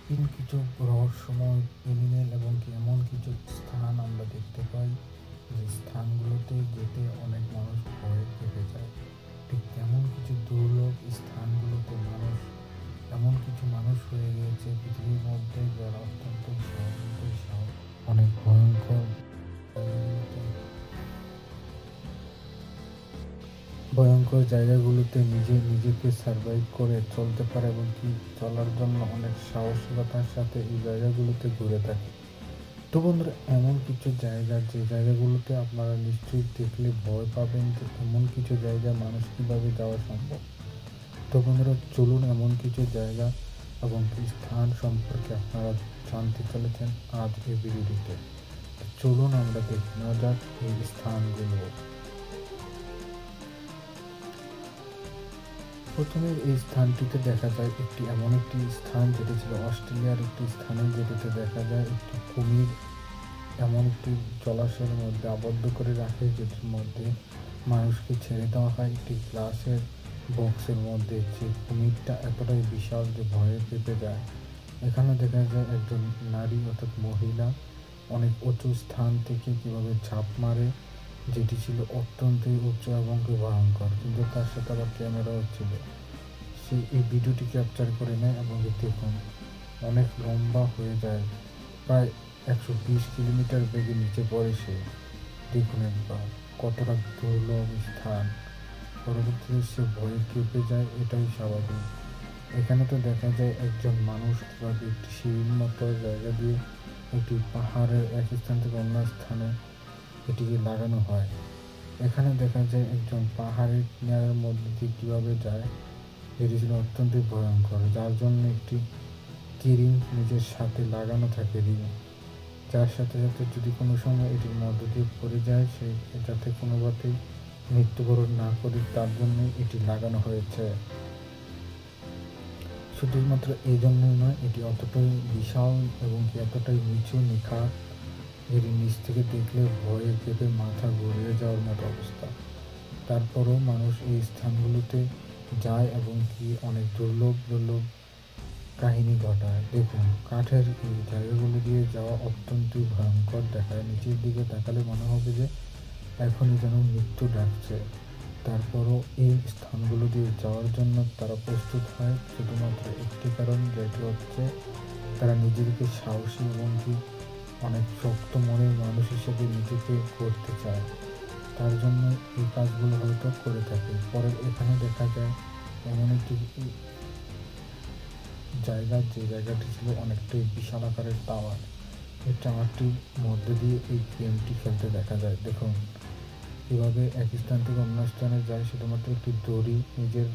এমন কিছু রহস্যময় এনিমেল এবং কি এমন কিছু স্থান আমরা দেখতে পাই যে স্থানগুলোতে যেতে অনেক মানুষ ভয়ে কেঁপে যায়। ঠিক তেমন কিছু দুর্লভ স্থানগুলোতে এমন কিছু মানুষ হয়ে গিয়েছে পৃথিবীর মধ্যে যারা অত্যন্ত সাহস অনেক ভয়ঙ্কর জায়গাগুলোতে নিজেকে সার্ভাইভ করে চলতে পারে এবং কি চলার জন্য অনেক সাহসিকতার সাথে এই জায়গাগুলোতে ঘুরে থাকে। তো বন্ধুরা, এমন কিছু জায়গা যে জায়গাগুলোতে আপনারা নিশ্চয়ই দেখলে ভয় পাবেন যে এমন কিছু জায়গায় মানুষ কীভাবে যাওয়া সম্ভব। তো বন্ধুরা, চলুন এমন কিছু জায়গা এবং স্থান সম্পর্কে আপনারা জানতে চলেছেন আজ এই ভিডিওটিতে। চলুন আমরা দেখে নেওয়া যাক এই স্থানগুলো। প্রথমে এই স্থানটিতে দেখা যায় এমন একটি স্থান যেটি ছিল অস্ট্রেলিয়ার একটি স্থানে, যেটিতে দেখা যায় একটি কুমির এমন একটি জলাশয়ের মধ্যে আবদ্ধ করে রাখে, যেটির মধ্যে মানুষকে ছেড়ে দেওয়া হয় একটি গ্লাসের বক্সের মধ্যে। যে কুমিরটা এতটাই বিশাল যে ভয়ে কেঁপে যায়। এখানে দেখা যায় একজন নারী অর্থাৎ মহিলা অনেক উঁচু স্থান থেকে কিভাবে ঝাঁপ মারে, যেটি ছিল অত্যন্তই উঁচু এবং ভয়ঙ্কর, কিন্তু তার সাথে আবার ক্যামেরাও ছিল। সে এই ভিডিওটি ক্যাপচার করে নেয় এবং দেখুন অনেক লম্বা হয়ে যায়, প্রায় 120 কিলোমিটার বেগে নিচে পড়ে সে। দেখুন একবার কতটা দুর্লভ স্থান। পরবর্তীতে সে ভয়ে কেঁপে যায়, এটাই স্বাভাবিক। এখানে তো দেখা যায় একজন মানুষ কীভাবে একটি সিঁড়ির মতো জায়গা দিয়ে একটি পাহাড়ের এক স্থান থেকে অন্য স্থানে এটিকে লাগানো হয়। এখানে দেখা যায় একজন পাহাড়ের কিনারের মধ্যে দিয়ে কীভাবে যায়, এটি ছিল অত্যন্ত ভয়ঙ্কর, যার জন্য একটি কিরিং নিজের সাথে লাগানো থাকে রিং, যার সাথে সাথে যদি কোনো সময় এটির মধ্য দিয়ে পড়ে যায় সে যাতে কোনোভাবেই মৃত্যুবরণ না করে, তার জন্যই এটি লাগানো হয়েছে। শুধুমাত্র এই জন্যই নয়, এটি অতটাই বিশাল এবং এতটাই নিচু নিখাত, এটি নিচ থেকে দেখলে ভয়ে কেঁপে মাথা ঘুরিয়ে যাওয়ার মতো অবস্থা। তারপরও মানুষ এই স্থানগুলোতে যায় এবং কি অনেক দুর্লভ কাহিনী ঘটায়। দেখুন কাঠের এই জায়গাগুলো দিয়ে যাওয়া অত্যন্তই ভয়ঙ্কর দেখায়। নিচের দিকে তাকালে মনে হবে যে এখনই যেন মৃত্যু ডাকছে। তারপরও এই স্থানগুলো দিয়ে যাওয়ার জন্য তারা প্রস্তুত হয় শুধুমাত্র একটি কারণ, যেটি হচ্ছে তারা নিজেদেরকে সাহসী এবং কি অনেক শক্ত মনের মানুষ হিসেবে নিজেকে করতে চায়। তার জন্য এই কাজগুলো হয়তো করে থাকে। পরে এখানে দেখা যায় এমন একটি জায়গা, যে জায়গাটি ছিল অনেকটাই বিশাল আকারের টাওয়ার। এই টাওয়ারটির মধ্যে দিয়ে এই গেমটি খেলতে দেখা যায়। দেখুন কীভাবে এক স্থান থেকে অন্য স্থানে যায় শুধুমাত্র একটি দড়ি নিজের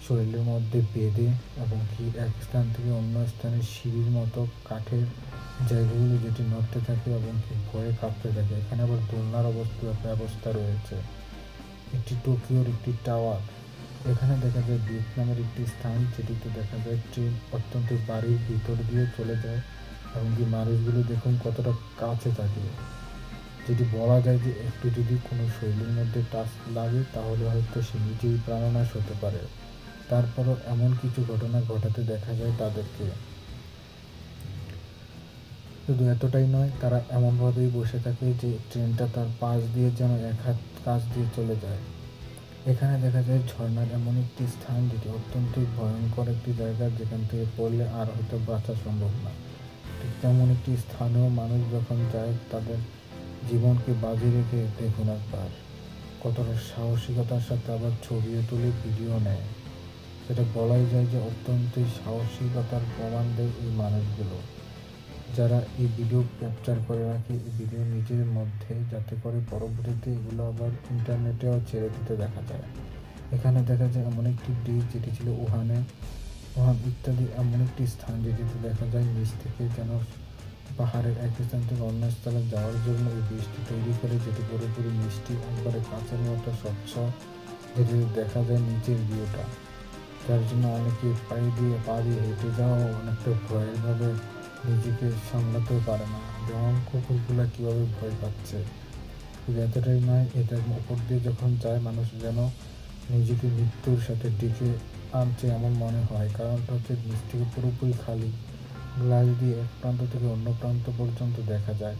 শরীরের মধ্যে বেঁধে, এবং কি এক স্থান থেকে অন্য স্থানে সিঁড়ির মতো কাঠের জায়গাগুলো যেটি নড়তে থাকে এবং কি ভয়ে কাঁপতে থাকে। এখানে আবার দোলনার ব্যবস্থা রয়েছে। একটি টোকিওর একটি টাওয়ার। এখানে দেখা যায় ভিয়েতনামের একটি স্থান, যেটিতে দেখা যায় ট্রেন অত্যন্ত বাড়ির ভিতর দিয়ে চলে যায় এবং কি মানুষগুলো দেখুন কতটা কাছে থাকে, যেটি বলা যায় যে একটু যদি কোনো শৈলীর মধ্যে টাচ লাগে তাহলে হয়তো সে নিজেই প্রাণনাশ হতে পারে। তারপরও এমন কিছু ঘটনা ঘটাতে দেখা যায় তাদেরকে। শুধু এতটাই নয়, তারা এমনভাবেই বসে থাকে যে ট্রেনটা তার পাশ দিয়ে যেন এক হাত কাছ দিয়ে চলে যায়। এখানে দেখা যায় ঝর্ণার এমন একটি স্থান, যেটি অত্যন্তই ভয়ঙ্কর একটি জায়গা, যেখান থেকে পড়লে আর হয়তো বাঁচা সম্ভব না। ঠিক তেমন একটি স্থানেও মানুষ যখন যায় তাদের জীবনকে বাজি রেখে দেখুন একবার কতটা সাহসিকতার সাথে আবার ছবিও তুলে ভিডিও নেয়। সেটা বলাই যায় যে অত্যন্তই সাহসিকতার প্রমাণ দেয় এই মানুষগুলো, যারা এই ভিডিও ক্যাপচার করে রাখে এই ভিডিও নিজের মধ্যে, যাতে করে পরবর্তীতে এগুলো আবার ইন্টারনেটেও ছেড়ে দিতে দেখা যায়। এখানে দেখা যায় এমন একটি ব্রিজ, যেটি ছিল উহান ইত্যাদি এমন একটি স্থান, যেটিতে দেখা যায় নিচ থেকে যেন পাহাড়ের এক স্থান থেকে অন্য স্থানে যাওয়ার জন্য এই ব্রিজটি তৈরি করে, যেটি পুরোপুরি মিষ্টি একবারে কাঁচের মতো স্বচ্ছ, যেটিতে দেখা যায় নিচের ভিউটা। যার জন্য অনেকে পা দিয়ে হেঁটে যাওয়া অনেকটা ভয়ের ভাবে নিজেকে সামলাতেও পারে না, যেমন কুকুরগুলা কীভাবে ভয় পাচ্ছে। শুধু এতটাই নয়, এটার উপর দিয়ে যখন যায় মানুষ যেন নিজেকে মৃত্যুর সাথে ডেকে আনছে এমন মনে হয়। কারণটা হচ্ছে নিচ থেকে পুরোপুরি খালি, গ্লাস দিয়ে এক প্রান্ত থেকে অন্য প্রান্ত পর্যন্ত দেখা যায়।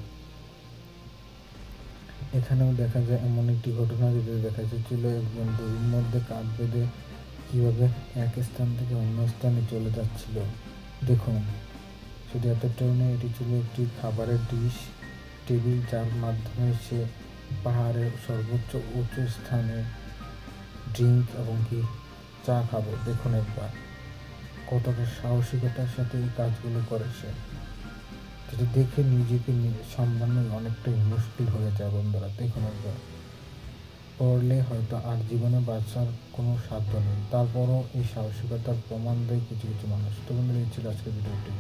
এখানেও দেখা যায় এমন একটি ঘটনা যেটা দেখা যাচ্ছিল একজন দড়ির মধ্যে কাঠ বেঁধে কীভাবে এক স্থান থেকে অন্য স্থানে চলে যাচ্ছিল। দেখুন, শুধু এতটাই নয়, এটি ছিল একটি খাবারের ডিশ টেবিল, যার মাধ্যমে সে পাহাড়ের সর্বোচ্চ উঁচু স্থানে ড্রিঙ্ক এবং কি চা খাবে। দেখুন একবার কতটা সাহসিকতার সাথে এই কাজগুলো করে সে, যেটা দেখে নিজেকে সামলানো অনেকটাই মুশকিল হয়ে যায় বন্ধুরা। দেখুন একবার, পড়লে হয়তো আর জীবনে বাঁচার কোনো সাধ্য নেই, তারপরও এই সাহসিকতার প্রমাণ দেয় কিছু কিছু মানুষ। তো বন্ধুরা, এই ছিল আজকের ভিডিওটি।